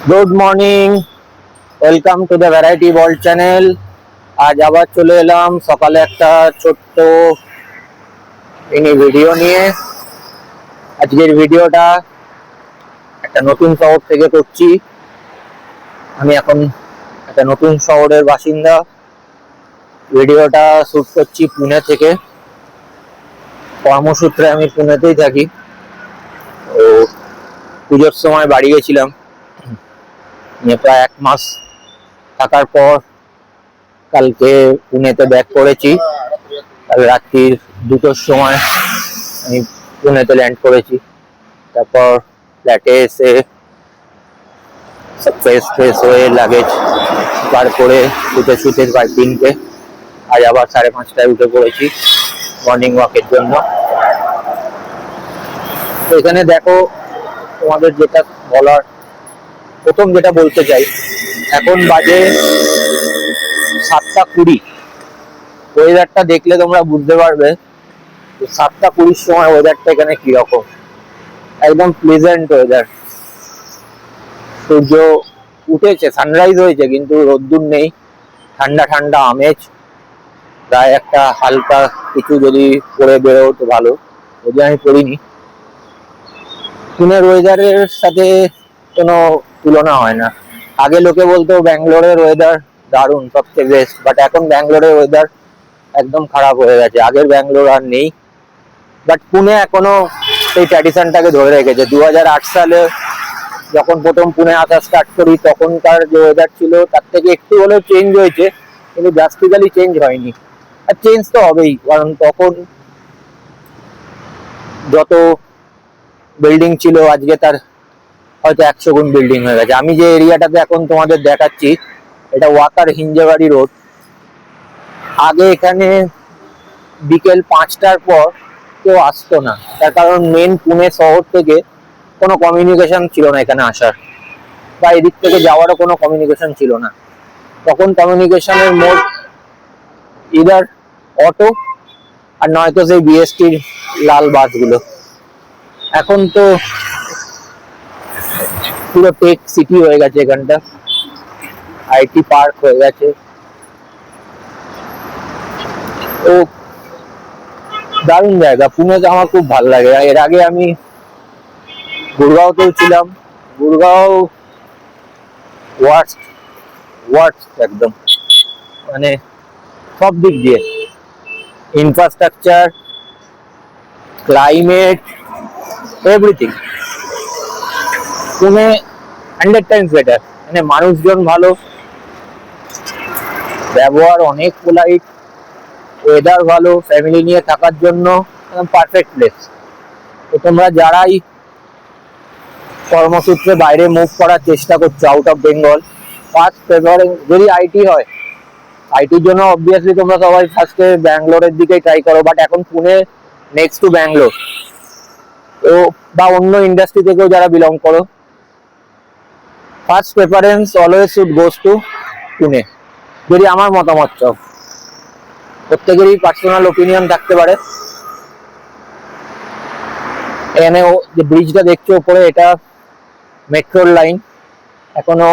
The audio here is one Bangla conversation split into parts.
Good morning, welcome to the variety world channel. আজ আবার চলে এলাম সকালে একটা ছোট্ট মিনি ভিডিও নিয়ে। আজকের ভিডিওটা একটা নতুন শহর থেকে করছি। আমি এখন একটা নতুন শহরের বাসিন্দা। ভিডিওটা শুট করছি পুনে থেকে। কর্মসূত্রে আমি পুনেতেই থাকি। তো পুজোর সময় বাড়ি গেছিলাম, প্রায় 1 মাস থাকার পর কালকে পুনেতে ব্যাক করেছি। কাল রাত্রির 2টোর সময় আমি পুনেতে ল্যান্ড করেছি। তারপর ফ্ল্যাটে এসে ফ্রেশ ফ্রেশ হয়ে লাগেজ বার করে শুতে শুতে প্রায় 3টে। আজ আবার 5:30টায় উঠে পড়েছি মর্নিং ওয়াকের জন্য। তো এখানে দেখো, তোমাদের যেটা বলার, প্রথম যেটা বলতে চাই, এখন বাজে 7টা 20। ওয়েদারটা দেখলে তোমরা বুঝতে পারবে 7টা 20 সময় ওয়েদারটা এখানে কিরকম। একদম প্লেজেন্ট ওয়েদার। সূর্য উঠেছে, সানরাইজ হয়েছে, কিন্তু রোদ্দুর নেই। ঠান্ডা ঠান্ডা আমেজ। প্রায় একটা হালকা কিছু যদি পরে বেরো তো ভালো, যদি আমি পরিনি। পুনের ওয়েদারের সাথে কোনো তুলনা হয় না। আগে লোকে বলতো ব্যাঙ্গালোরের ওয়েদার দারুণ, সবচেয়ে বেস্ট, বাট এখন ব্যাঙ্গালোরের ওয়েদার একদম খারাপ হয়ে গেছে। আগের ব্যাঙ্গালোর আর নেই। বাট পুনে এখনো সেই ট্র্যাডিশনটাকে ধরে রেখেছে। 2008 সালে যখন প্রথম পুনে আসা স্টার্ট করি, তখনকার যে ওয়েদার ছিল তার থেকে একটু হলেও চেঞ্জ হয়েছে, কিন্তু ড্রাস্টিক্যালি চেঞ্জ হয়নি। আর চেঞ্জ তো হবেই, কারণ তখন যত বিল্ডিং ছিল আজকে তার হয়তো 100 গুণ বিল্ডিং হয়ে গেছে। আমি যে এরিয়াটাতে এখন তোমাদের দেখাচ্ছি, এটা ওয়াকার হিঞ্জেবাড়ি রোড। আগে এখানে বিকেল 5টার পর কেউ আসতো না, তার কারণ মেন পুনে শহর থেকে কোনো কমিউনিকেশন ছিল না এখানে আসার, বা এদিক থেকে যাওয়ারও কোনো কমিউনিকেশন ছিল না। তখন কমিউনিকেশনের মোড ইদার অটো, আর নয়তো সেই বিএসটির লাল বাসগুলো। এখন তো পুরো টেক সিটি হয়ে গেছে এখানটা, আইটি পার্ক হয়ে গেছে। তো দারুণ জায়গা, পুনেতে আমার খুব ভালো লাগে। এর আগে আমি গুরগাঁওতেও ছিলাম। গুরগাঁও ওয়ার্স্ট, ওয়ার্স্ট একদম, মানে সব দিক দিয়ে, infrastructure, climate, everything. Pune 100 Times better. মানে মানুষজন ভালো, ব্যবহার অনেক পোলাইট, ওয়েদার ভালো, ফ্যামিলি নিয়ে থাকার জন্য পারফেক্ট প্লেস। তো তোমরা যারাই কর্মসূত্রে বাইরে মুভ করার চেষ্টা করছো out of Bengal, first preference যদি আইটি হয়, আইটির জন্য অবভিয়াসলি তোমরা সবাই ফার্স্টে ব্যাঙ্গালোরের দিকেই ট্রাই করো। বাট এখন পুনে নেক্সট টু ব্যাঙ্গালোর। তো বা অন্য ইন্ডাস্ট্রি থেকেও যারা বিলং করো, first preference always should goes to Pune. যদি আমার মতামত চাও, প্রত্যেকেরই পার্সোনাল ওপিনিয়ন থাকতে পারে। এখানে যে ব্রিজটা দেখছো উপরে, এটা মেট্রোর লাইন। এখনো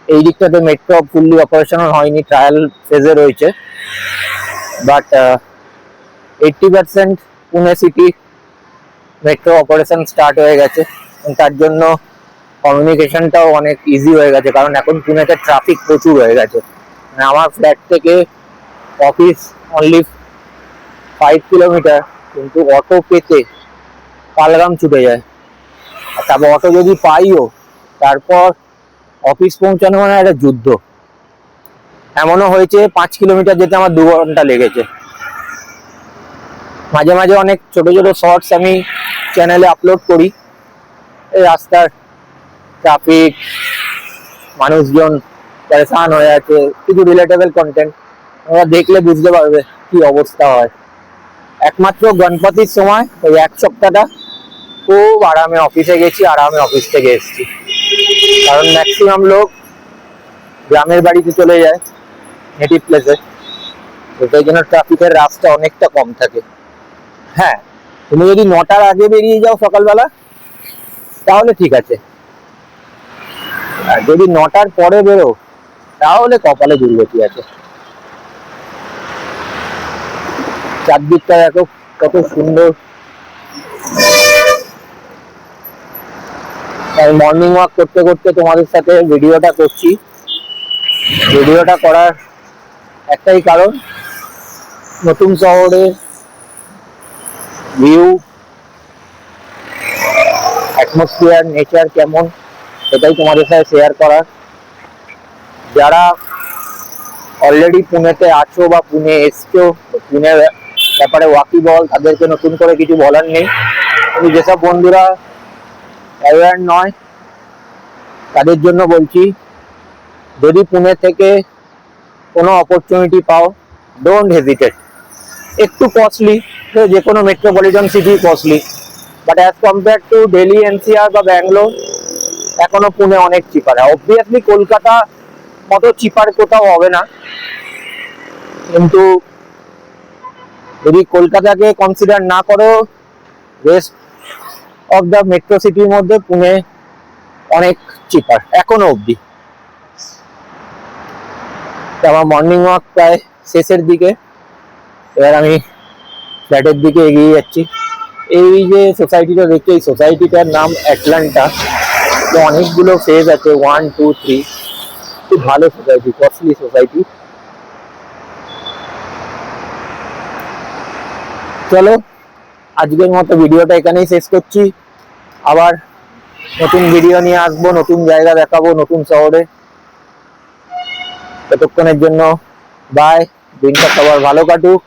এই দিকটাতে মেট্রো ফুললি অপারেশনাল হয়নি, ট্রায়াল ফেজে রয়েছে। But 80% Pune city metro operation start হয়ে গেছে। তার জন্য কমিউনিকেশনটাও অনেক ইজি হয়ে গেছে, কারণ এখন পুনেতে ট্রাফিক প্রচুর হয়ে গেছে। মানে আমার ফ্ল্যাট থেকে অফিস অনলি 5 কিলোমিটার, কিন্তু অটো পেতে পালগ্রাম ছুটে যায়। আর তারপর অটো যদি পাইও, তারপর অফিস পৌঁছানো মানে একটা যুদ্ধ। এমনও হয়েছে 5 কিলোমিটার যেতে আমার 2 ঘন্টা লেগেছে। মাঝে মাঝে অনেক ছোট ছোট শর্টস আমি চ্যানেলে আপলোড করি, এই রাস্তার ট্রাফিক, মানুষজন পরেশান হয়ে আছে, কিছু রিলেটেবল কন্টেন্ট। তোমরা দেখলে বুঝতে পারবে কি অবস্থা হয়। একমাত্র গণপতির সময় ওই 1 সপ্তাহটা খুব আরামে অফিসে গেছি, আরামে অফিস থেকে এসেছি। কারণ ম্যাক্সিমাম লোক গ্রামের বাড়িতে চলে যায়, নেটিভ প্লেসে। তো সেই জন্য ট্রাফিকের রাস্তা অনেকটা কম থাকে। হ্যাঁ, তুমি যদি 9টার আগে বেরিয়ে যাও সকালবেলা, তাহলে ঠিক আছে। আর যদি 9টার পরে বেরো তাহলে কপালে দুর্গতি আছে। চারদিকটা দেখো কত সুন্দর। আমি মর্নিং ওয়াক করতে করতে তোমাদের সাথে ভিডিওটা করছি। ভিডিওটা করার একটাই কারণ, নতুন শহরে ভিউ, অ্যাটমসফিয়ার, নেচার কেমন সেটাই তোমাদের সাথে শেয়ার করার। যারা অলরেডি পুনেতে আছো বা পুনে এসছো, পুনের ব্যাপারে ওয়াকিবল, তাদেরকে নতুন করে কিছু বলার নেই। কিন্তু যেসব বন্ধুরা অ্যাওয়্যার নয় তাদের জন্য বলছি, যদি পুনে থেকে কোনো অপরচুনিটি পাও, ডোন্ট হেজিটেট। একটু কস্টলি, যে কোনো metropolitan city costly, but as compare to Delhi, NCR বা ব্যাঙ্গালোর, এখনো পুনে অনেক চিপার। অবভিয়াসলি কলকাতা মত চিপার কোথাও হবে না, কিন্তু যদি কলকাতাকে কনসিডার না করো, রেস্ট অফ দ্য মেট্রো সিটির মধ্যে পুনে অনেক চিপার এখনো অবধি। আমার মর্নিং ওয়াক প্রায় শেষের দিকে, এবার আমি ফ্ল্যাটের দিকে এগিয়ে যাচ্ছি। এই যে সোসাইটিটা দেখছি, এই সোসাইটিটার নাম অ্যাটলান্টা। তো অনেকগুলো ফেজ আছে, 1, 2, 3। খুব ভালো সোসাইটি, কস্টলি সোসাইটি। চলো আজকের মতো ভিডিওটা এখানেই শেষ করছি। আবার নতুন ভিডিও নিয়ে আসবো, নতুন জায়গা দেখাবো, নতুন শহরে। ততক্ষণের জন্য বাই। দিনটা সবার ভালো কাটুক।